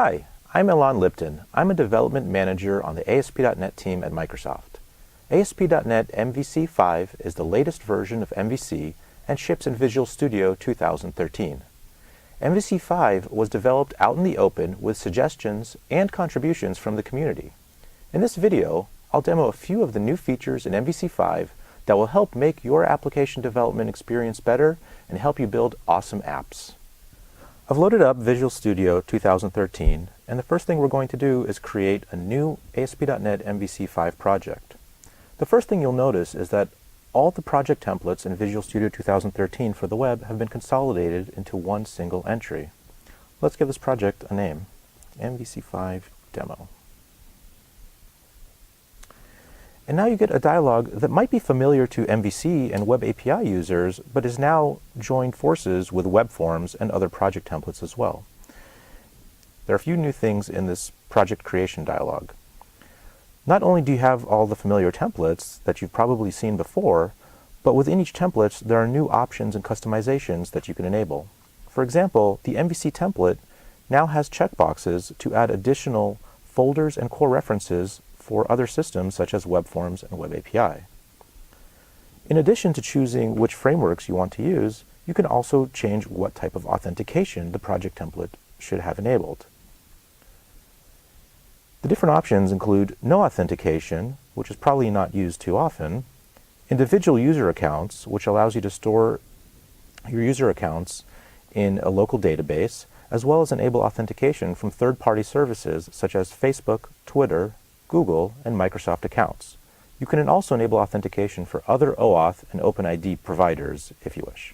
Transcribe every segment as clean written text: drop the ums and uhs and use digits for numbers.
Hi, I'm Ilan Lipton. I'm a development manager on the ASP.NET team at Microsoft. ASP.NET MVC 5 is the latest version of MVC and ships in Visual Studio 2013. MVC 5 was developed out in the open with suggestions and contributions from the community. In this video, I'll demo a few of the new features in MVC 5 that will help make your application development experience better and help you build awesome apps. I've loaded up Visual Studio 2013, and the first thing we're going to do is create a new ASP.NET MVC 5 project. The first thing you'll notice is that all the project templates in Visual Studio 2013 for the web have been consolidated into one single entry. Let's give this project a name, MVC 5 Demo. And now you get a dialog that might be familiar to MVC and Web API users, but is now joined forces with web forms and other project templates as well. There are a few new things in this project creation dialog. Not only do you have all the familiar templates that you've probably seen before, but within each template there are new options and customizations that you can enable. For example, the MVC template now has checkboxes to add additional folders and core references for other systems such as web forms and Web API. In addition to choosing which frameworks you want to use, you can also change what type of authentication the project template should have enabled. The different options include no authentication, which is probably not used too often, individual user accounts, which allows you to store your user accounts in a local database, as well as enable authentication from third-party services such as Facebook, Twitter, Google, and Microsoft accounts. You can also enable authentication for other OAuth and OpenID providers if you wish.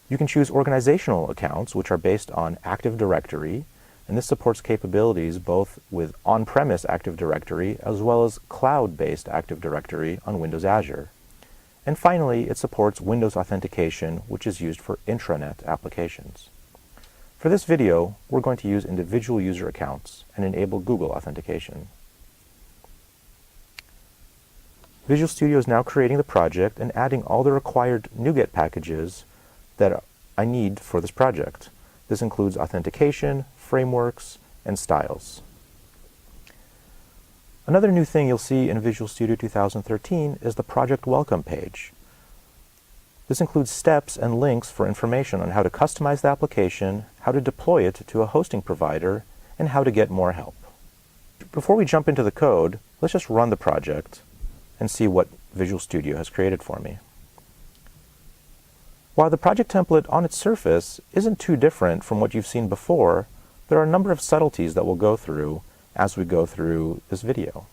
You can choose organizational accounts, which are based on Active Directory, and this supports capabilities both with on-premise Active Directory as well as cloud-based Active Directory on Windows Azure. And finally, it supports Windows authentication, which is used for intranet applications. For this video, we're going to use individual user accounts and enable Google authentication. Visual Studio is now creating the project and adding all the required NuGet packages that I need for this project. This includes authentication, frameworks, and styles. Another new thing you'll see in Visual Studio 2013 is the project welcome page. This includes steps and links for information on how to customize the application, how to deploy it to a hosting provider, and how to get more help. Before we jump into the code, let's just run the project and see what Visual Studio has created for me. While the project template on its surface isn't too different from what you've seen before, there are a number of subtleties that we'll go through as we go through this video.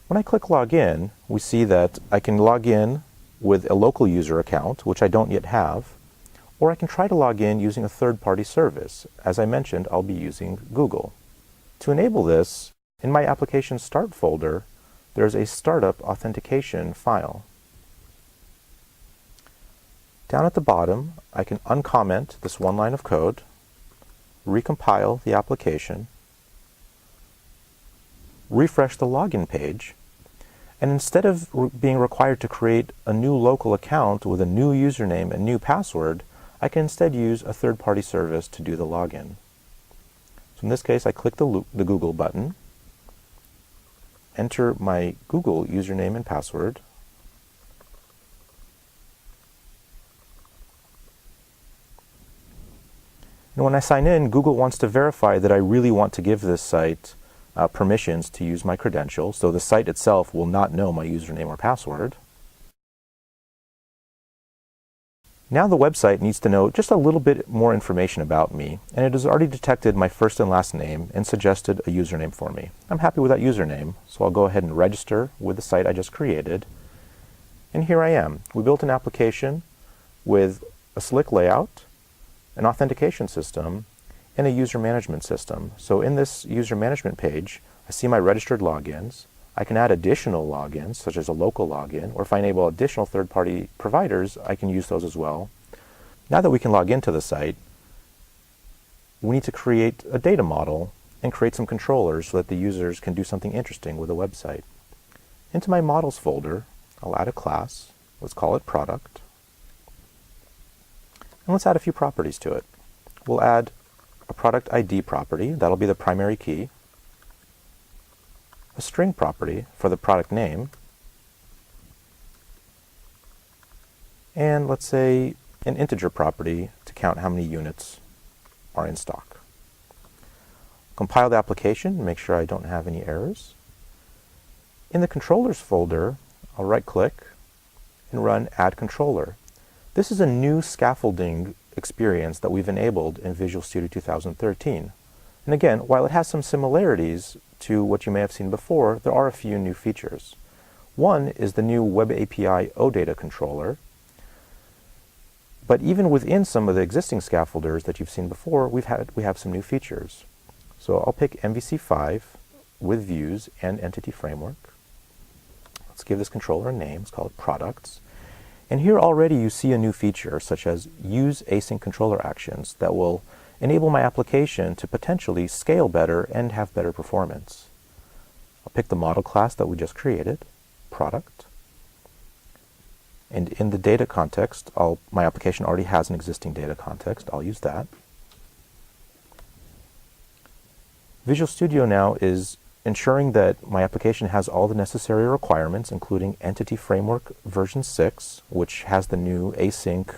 When I click Login, we see that I can log in with a local user account, which I don't yet have, or I can try to log in using a third-party service. As I mentioned, I'll be using Google. To enable this, in my application start folder, there's a startup authentication file. Down at the bottom, I can uncomment this one line of code, recompile the application, refresh the login page, and instead of being required to create a new local account with a new username and new password, I can instead use a third-party service to do the login. So in this case, I click the Google button, enter my Google username and password, and when I sign in, Google wants to verify that I really want to give this site permissions to use my credentials, so the site itself will not know my username or password. Now the website needs to know just a little bit more information about me, and it has already detected my first and last name and suggested a username for me. I'm happy with that username, so I'll go ahead and register with the site I just created. And here I am. We built an application with a slick layout, an authentication system, and a user management system. So in this user management page, I see my registered logins. I can add additional logins, such as a local login, or if I enable additional third-party providers, I can use those as well. Now that we can log into the site, we need to create a data model and create some controllers so that the users can do something interesting with the website. Into my models folder, I'll add a class. Let's call it product. And let's add a few properties to it. We'll add a product ID property, that'll be the primary key, a string property for the product name, and let's say an integer property to count how many units are in stock. Compile the application and make sure I don't have any errors. In the controllers folder, I'll right-click and run Add Controller. This is a new scaffolding experience that we've enabled in Visual Studio 2013. And again, while it has some similarities to what you may have seen before, there are a few new features. One is the new Web API OData controller. But even within some of the existing scaffolders that you've seen before, we have some new features. So I'll pick MVC 5 with views and entity framework. Let's give this controller a name. Let's call it products. And here already you see a new feature, such as use async controller actions, that will enable my application to potentially scale better and have better performance. I'll pick the model class that we just created, product. And in the data context, my application already has an existing data context. I'll use that. Visual Studio now is ensuring that my application has all the necessary requirements, including Entity Framework version 6, which has the new async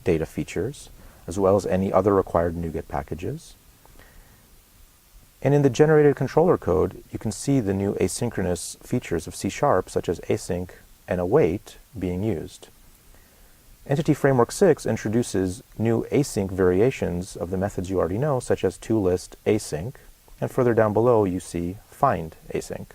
data features, as well as any other required NuGet packages. And in the generated controller code, you can see the new asynchronous features of C#, such as async and await, being used. Entity Framework 6 introduces new async variations of the methods you already know, such as toList async, and further down below you see find async.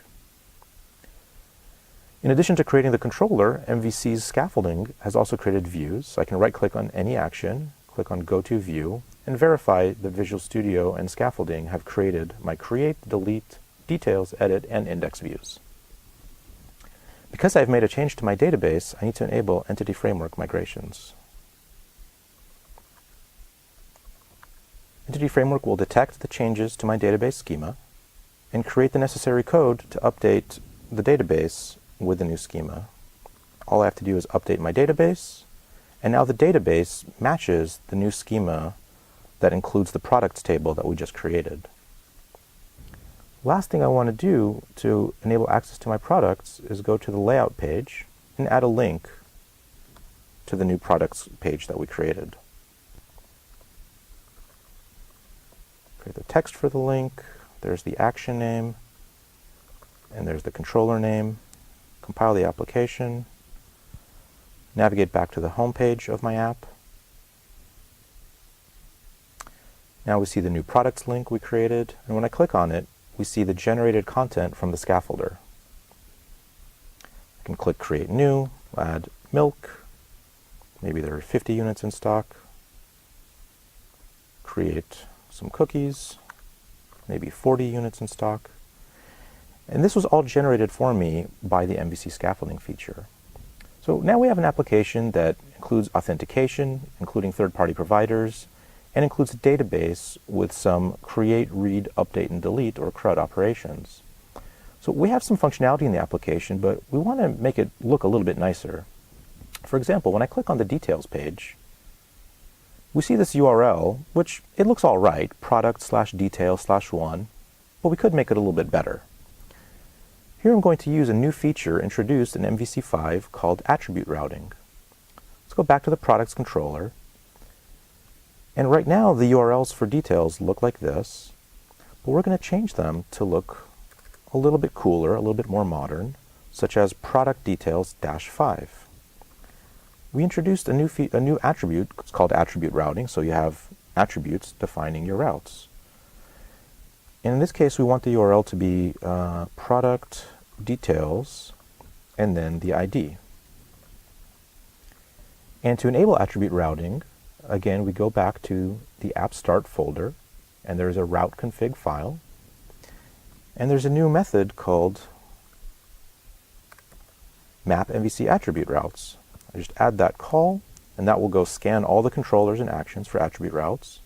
In addition to creating the controller, MVC's scaffolding has also created views. So I can right-click on any action, click on Go to View, and verify that Visual Studio and scaffolding have created my create, delete, details, edit, and index views. Because I've made a change to my database, I need to enable Entity Framework migrations. Entity Framework will detect the changes to my database schema and create the necessary code to update the database with the new schema. All I have to do is update my database, and now the database matches the new schema that includes the products table that we just created. Last thing I want to do to enable access to my products is go to the layout page and add a link to the new products page that we created. Create the text for the link, there's the action name, and there's the controller name. Compile the application, navigate back to the home page of my app. Now we see the new products link we created, and when I click on it, we see the generated content from the scaffolder. I can click Create New, add milk, maybe there are 50 units in stock, create some cookies, maybe 40 units in stock. And this was all generated for me by the MVC scaffolding feature. So now we have an application that includes authentication, including third-party providers, and includes a database with some create, read, update, and delete, or CRUD operations. So we have some functionality in the application, but we want to make it look a little bit nicer. For example, when I click on the details page, we see this URL, which it looks all right, product/detail/1, but we could make it a little bit better. Here I'm going to use a new feature introduced in MVC 5 called attribute routing. Let's go back to the products controller. And right now the URLs for details look like this, but we're going to change them to look a little bit cooler, a little bit more modern, such as product details-5. We introduced a new attribute. It's called attribute routing, so you have attributes defining your routes. And in this case, we want the URL to be product details and then the ID. And to enable attribute routing, again, we go back to the app start folder, and there's a route config file. And there's a new method called map MVC attribute routes. I just add that call, and that will go scan all the controllers and actions for attribute routes,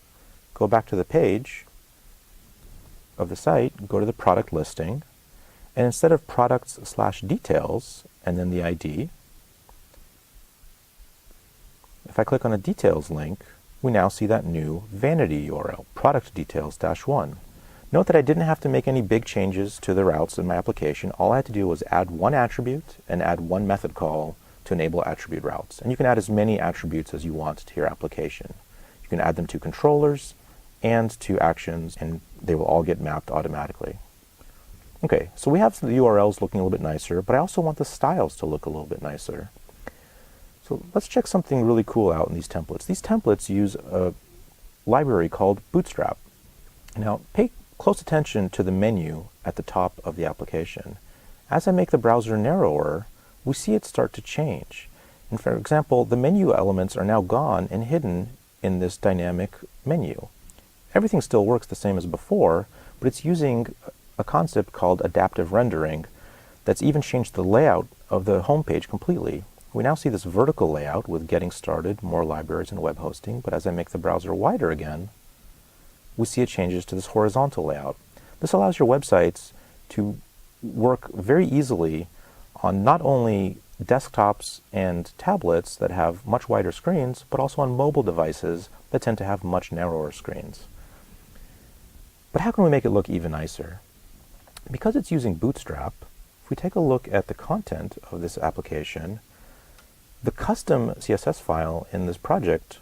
go back to the page of the site, go to the product listing, and instead of products/details and then the ID, if I click on a details link, we now see that new vanity URL, product details-1. Note that I didn't have to make any big changes to the routes in my application. All I had to do was add one attribute and add one method call to enable attribute routes. And you can add as many attributes as you want to your application. You can add them to controllers and to actions, and they will all get mapped automatically. Okay, so we have the URLs looking a little bit nicer, but I also want the styles to look a little bit nicer. So let's check something really cool out in these templates. These templates use a library called Bootstrap. Now, pay close attention to the menu at the top of the application. As I make the browser narrower, we see it start to change. And for example, the menu elements are now gone and hidden in this dynamic menu. Everything still works the same as before, but it's using a concept called adaptive rendering that's even changed the layout of the home page completely. We now see this vertical layout with getting started, more libraries, and web hosting, but as I make the browser wider again, we see it changes to this horizontal layout. This allows your websites to work very easily on not only desktops and tablets that have much wider screens, but also on mobile devices that tend to have much narrower screens. But how can we make it look even nicer? Because it's using Bootstrap, if we take a look at the content of this application, the custom CSS file in this project,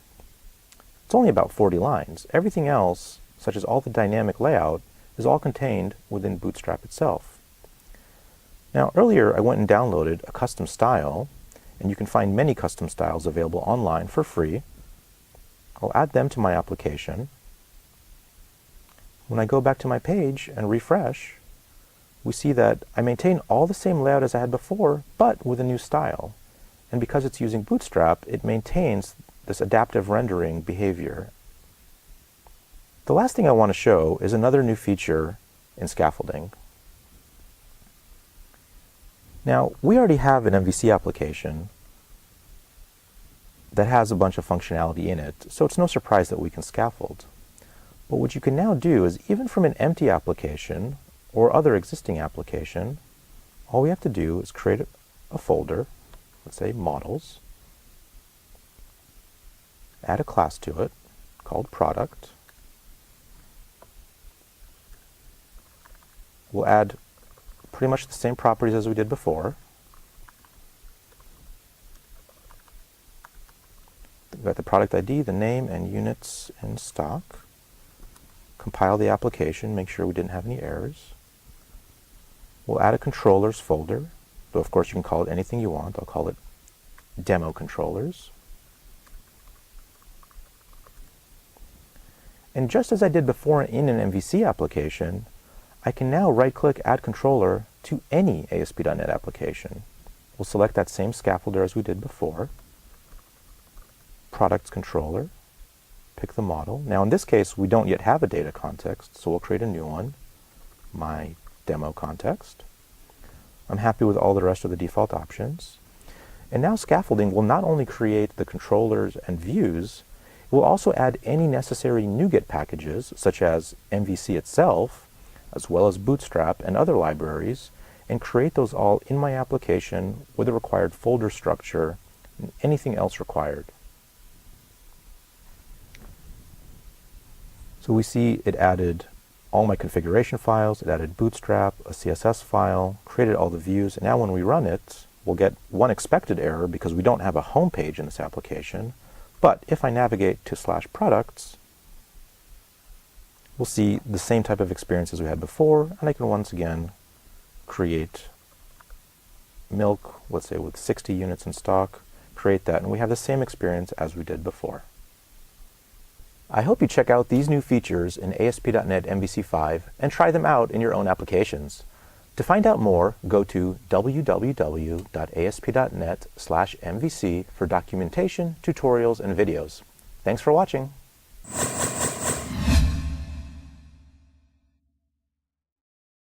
it's only about 40 lines. Everything else, such as all the dynamic layout, is all contained within Bootstrap itself. Now, earlier I went and downloaded a custom style, and you can find many custom styles available online for free. I'll add them to my application. When I go back to my page and refresh, we see that I maintain all the same layout as I had before, but with a new style. And because it's using Bootstrap, it maintains this adaptive rendering behavior. The last thing I want to show is another new feature in scaffolding. Now, we already have an MVC application that has a bunch of functionality in it, so it's no surprise that we can scaffold. But what you can now do is, even from an empty application or other existing application, all we have to do is create a folder, let's say models, add a class to it called product. We'll add pretty much the same properties as we did before. We've got the product ID, the name, and units in stock. Compile the application, make sure we didn't have any errors. We'll add a controllers folder, though of course you can call it anything you want. I'll call it demo controllers. And just as I did before in an MVC application, I can now right-click Add Controller to any ASP.NET application. We'll select that same scaffolder as we did before. Products Controller. Pick the model. Now in this case, we don't yet have a data context, so we'll create a new one, my demo context. I'm happy with all the rest of the default options. And now scaffolding will not only create the controllers and views, it will also add any necessary NuGet packages, such as MVC itself, as well as Bootstrap and other libraries, and create those all in my application with the required folder structure and anything else required. So we see it added all my configuration files, it added Bootstrap, a CSS file, created all the views, and now when we run it, we'll get one expected error because we don't have a home page in this application. But if I navigate to /products, we'll see the same type of experience as we had before, and I can once again create milk, let's say with 60 units in stock, create that, and we have the same experience as we did before. I hope you check out these new features in ASP.NET MVC5 and try them out in your own applications. To find out more, go to www.asp.net/MVC for documentation, tutorials, and videos. Thanks for watching.